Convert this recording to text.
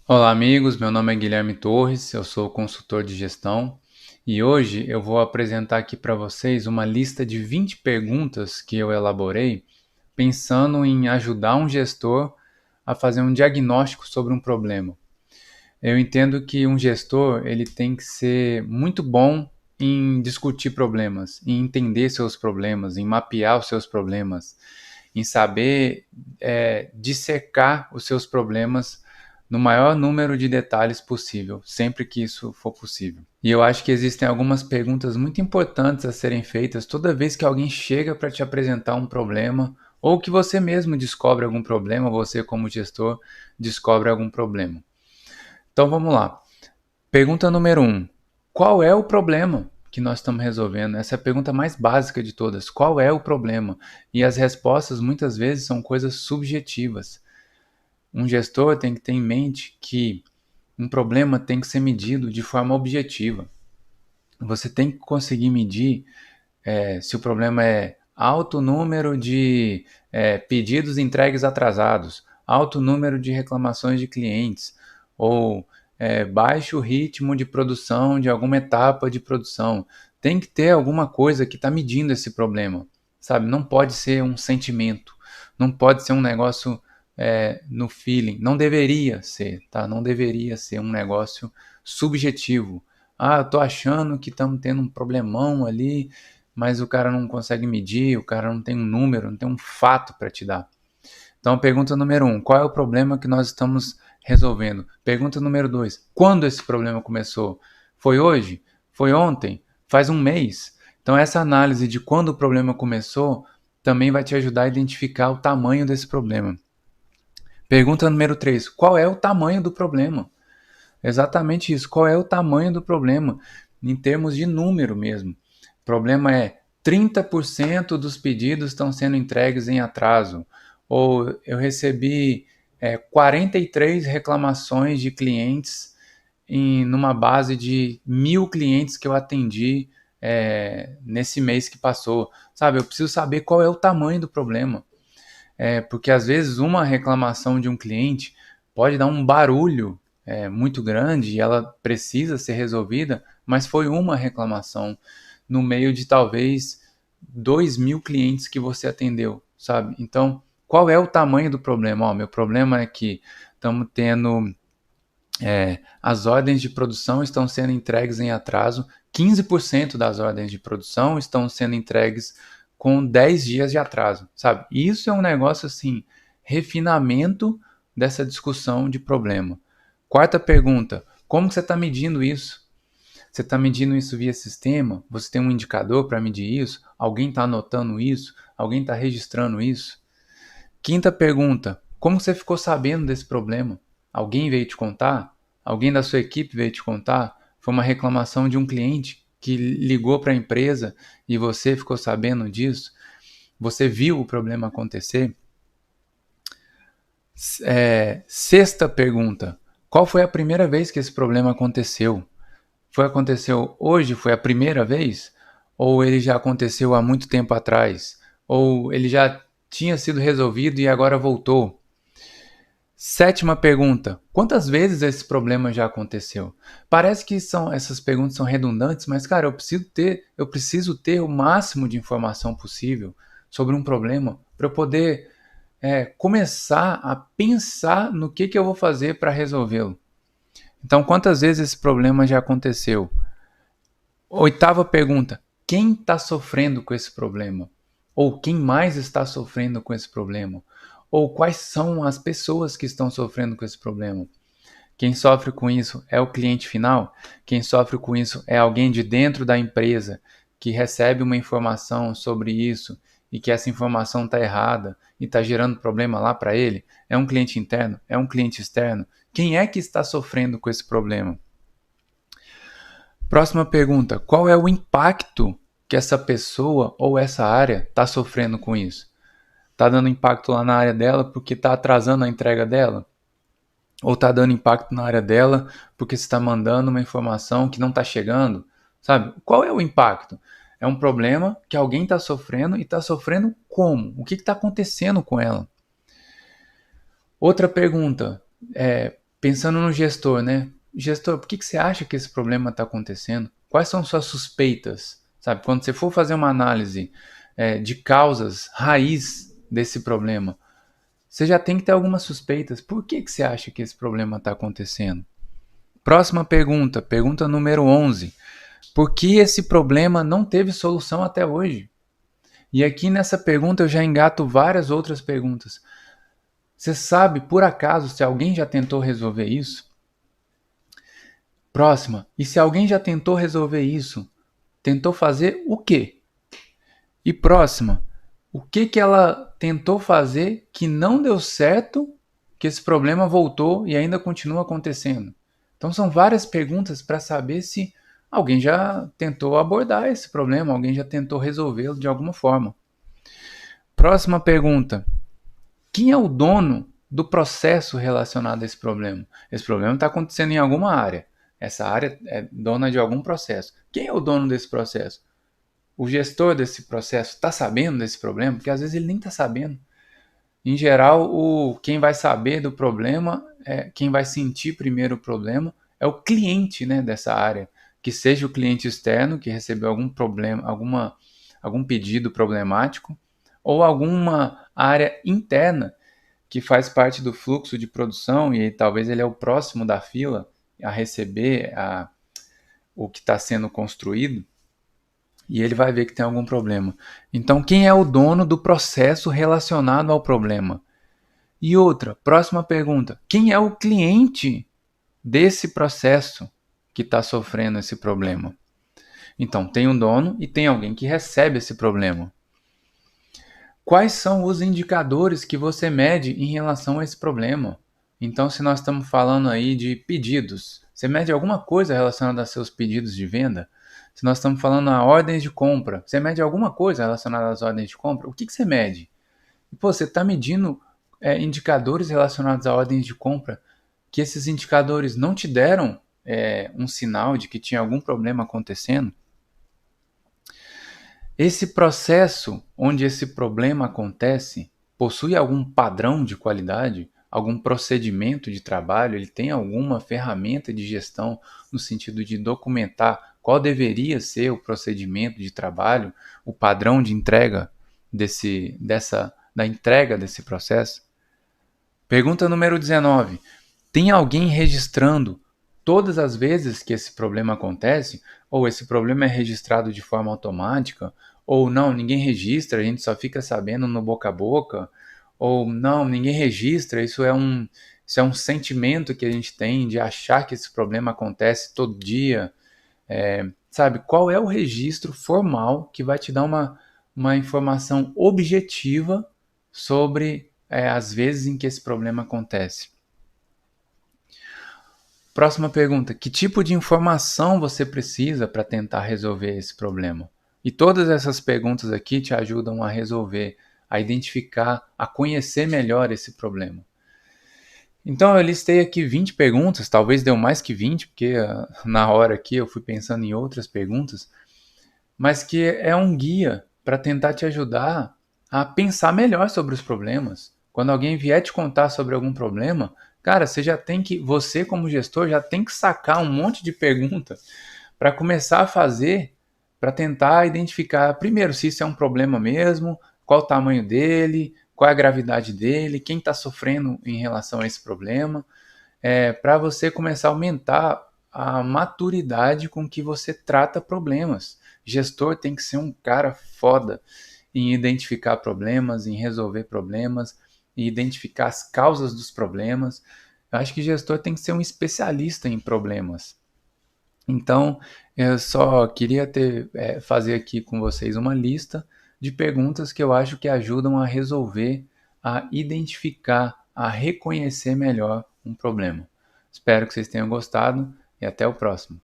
Olá, amigos. Meu nome é Guilherme Torres, eu sou consultor de gestão e hoje eu vou apresentar aqui para vocês uma lista de 20 perguntas que eu elaborei pensando em ajudar um gestor a fazer um diagnóstico sobre um problema. Eu entendo que um gestor ele tem que ser muito bom em discutir problemas, em entender seus problemas, em mapear os seus problemas, em saber dissecar os seus problemas no maior número de detalhes possível, sempre que isso for possível. E eu acho que existem algumas perguntas muito importantes a serem feitas toda vez que alguém chega para te apresentar um problema ou que você mesmo descobre algum problema, você como gestor descobre algum problema. Então vamos lá. Pergunta número 1. Qual é o problema que nós estamos resolvendo? Essa é a pergunta mais básica de todas. Qual é o problema? E as respostas muitas vezes são coisas subjetivas. Um gestor tem que ter em mente que um problema tem que ser medido de forma objetiva. Você tem que conseguir medir se o problema é alto número de pedidos entregues atrasados, alto número de reclamações de clientes, ou baixo ritmo de produção de alguma etapa de produção. Tem que ter alguma coisa que está medindo esse problema, sabe? Não pode ser um sentimento, não pode ser um negócio no feeling, não deveria ser, tá? Não deveria ser um negócio subjetivo. Ah, eu tô achando que estamos tendo um problemão ali, mas o cara não consegue medir, o cara não tem um número, não tem um fato para te dar. Então, pergunta número 1, qual é o problema que nós estamos resolvendo? Pergunta número 2, quando esse problema começou? Foi hoje? Foi ontem? Faz um mês? Então, essa análise de quando o problema começou também vai te ajudar a identificar o tamanho desse problema. Pergunta número 3, qual é o tamanho do problema? Exatamente isso, qual é o tamanho do problema? Em termos de número mesmo. O problema é 30% dos pedidos estão sendo entregues em atraso. Ou eu recebi 43 reclamações de clientes numa base de 1.000 clientes que eu atendi nesse mês que passou. Sabe, eu preciso saber qual é o tamanho do problema. Porque às vezes uma reclamação de um cliente pode dar um barulho muito grande e ela precisa ser resolvida, mas foi uma reclamação no meio de talvez 2.000 clientes que você atendeu, sabe? Então, qual é o tamanho do problema? Ó, meu problema é que estamos tendo as ordens de produção estão sendo entregues em atraso, 15% das ordens de produção estão sendo entregues com 10 dias de atraso, sabe? Isso é um negócio assim, refinamento dessa discussão de problema. Quarta pergunta, como que você está medindo isso? Você está medindo isso via sistema? Você tem um indicador para medir isso? Alguém está anotando isso? Alguém está registrando isso? Quinta pergunta, como você ficou sabendo desse problema? Alguém veio te contar? Alguém da sua equipe veio te contar? Foi uma reclamação de um cliente que ligou para a empresa e você ficou sabendo disso? Você viu o problema acontecer? Sexta pergunta, qual foi a primeira vez que esse problema aconteceu? Aconteceu hoje? Foi a primeira vez? Ou ele já aconteceu há muito tempo atrás? Ou ele já tinha sido resolvido e agora voltou? Sétima pergunta, quantas vezes esse problema já aconteceu? Parece que essas perguntas são redundantes, mas cara, eu preciso ter o máximo de informação possível sobre um problema para eu poder começar a pensar no que eu vou fazer para resolvê-lo. Então, quantas vezes esse problema já aconteceu? Oitava pergunta, quem está sofrendo com esse problema? Ou quem mais está sofrendo com esse problema? Ou quais são as pessoas que estão sofrendo com esse problema? Quem sofre com isso é o cliente final? Quem sofre com isso é alguém de dentro da empresa que recebe uma informação sobre isso e que essa informação está errada e está gerando problema lá para ele? É um cliente interno? É um cliente externo? Quem é que está sofrendo com esse problema? Próxima pergunta, qual é o impacto que essa pessoa ou essa área está sofrendo com isso? Está dando impacto lá na área dela porque está atrasando a entrega dela? Ou está dando impacto na área dela porque você está mandando uma informação que não está chegando? Sabe? Qual é o impacto? É um problema que alguém está sofrendo e está sofrendo como? O que está acontecendo com ela? Outra pergunta, Pensando no gestor, né? Gestor, por que você acha que esse problema está acontecendo? Quais são suas suspeitas? Sabe, quando você for fazer uma análise de causas, raiz desse problema, você já tem que ter algumas suspeitas. Por que você acha que esse problema está acontecendo? Próxima pergunta, pergunta número 11. Por que esse problema não teve solução até hoje? E aqui nessa pergunta eu já engato várias outras perguntas. Você sabe, por acaso, se alguém já tentou resolver isso? Próxima. E se alguém já tentou resolver isso, tentou fazer o quê? E próxima. O que ela tentou fazer que não deu certo, que esse problema voltou e ainda continua acontecendo? Então são várias perguntas para saber se alguém já tentou abordar esse problema, alguém já tentou resolvê-lo de alguma forma. Próxima pergunta. Quem é o dono do processo relacionado a esse problema? Esse problema está acontecendo em alguma área. Essa área é dona de algum processo. Quem é o dono desse processo? O gestor desse processo está sabendo desse problema? Porque às vezes ele nem está sabendo. Em geral, quem vai saber do problema, quem vai sentir primeiro o problema, é o cliente, né, dessa área. Que seja o cliente externo que recebeu algum problema, algum pedido problemático, ou alguma área interna que faz parte do fluxo de produção e talvez ele é o próximo da fila a receber o que está sendo construído e ele vai ver que tem algum problema. Então, quem é o dono do processo relacionado ao problema? E outra, próxima pergunta: quem é o cliente desse processo que está sofrendo esse problema? Então, tem um dono e tem alguém que recebe esse problema. Quais são os indicadores que você mede em relação a esse problema? Então, se nós estamos falando aí de pedidos, você mede alguma coisa relacionada a seus pedidos de venda? Se nós estamos falando a ordens de compra, você mede alguma coisa relacionada às ordens de compra? O que você mede? E, pô, você está medindo indicadores relacionados a ordens de compra que esses indicadores não te deram um sinal de que tinha algum problema acontecendo? Esse processo onde esse problema acontece possui algum padrão de qualidade, algum procedimento de trabalho, ele tem alguma ferramenta de gestão no sentido de documentar qual deveria ser o procedimento de trabalho, o padrão de entrega da entrega desse processo? Pergunta número 19. Tem alguém registrando todas as vezes que esse problema acontece? Ou esse problema é registrado de forma automática? Ou não, ninguém registra, a gente só fica sabendo no boca a boca? Ou não, ninguém registra, isso é um sentimento que a gente tem de achar que esse problema acontece todo dia. Sabe, qual é o registro formal que vai te dar uma informação objetiva sobre as vezes em que esse problema acontece? Próxima pergunta: que tipo de informação você precisa para tentar resolver esse problema? E todas essas perguntas aqui te ajudam a resolver, a identificar, a conhecer melhor esse problema. Então eu listei aqui 20 perguntas, talvez deu mais que 20, porque na hora aqui eu fui pensando em outras perguntas, mas que é um guia para tentar te ajudar a pensar melhor sobre os problemas. Quando alguém vier te contar sobre algum problema, cara, você como gestor já tem que sacar um monte de pergunta para começar a fazer, para tentar identificar primeiro se isso é um problema mesmo, qual o tamanho dele, qual é a gravidade dele, quem está sofrendo em relação a esse problema, para você começar a aumentar a maturidade com que você trata problemas. Gestor tem que ser um cara foda em identificar problemas, em resolver problemas, em identificar as causas dos problemas. Eu acho que gestor tem que ser um especialista em problemas. Então, eu só queria fazer aqui com vocês uma lista de perguntas que eu acho que ajudam a resolver, a identificar, a reconhecer melhor um problema. Espero que vocês tenham gostado e até o próximo.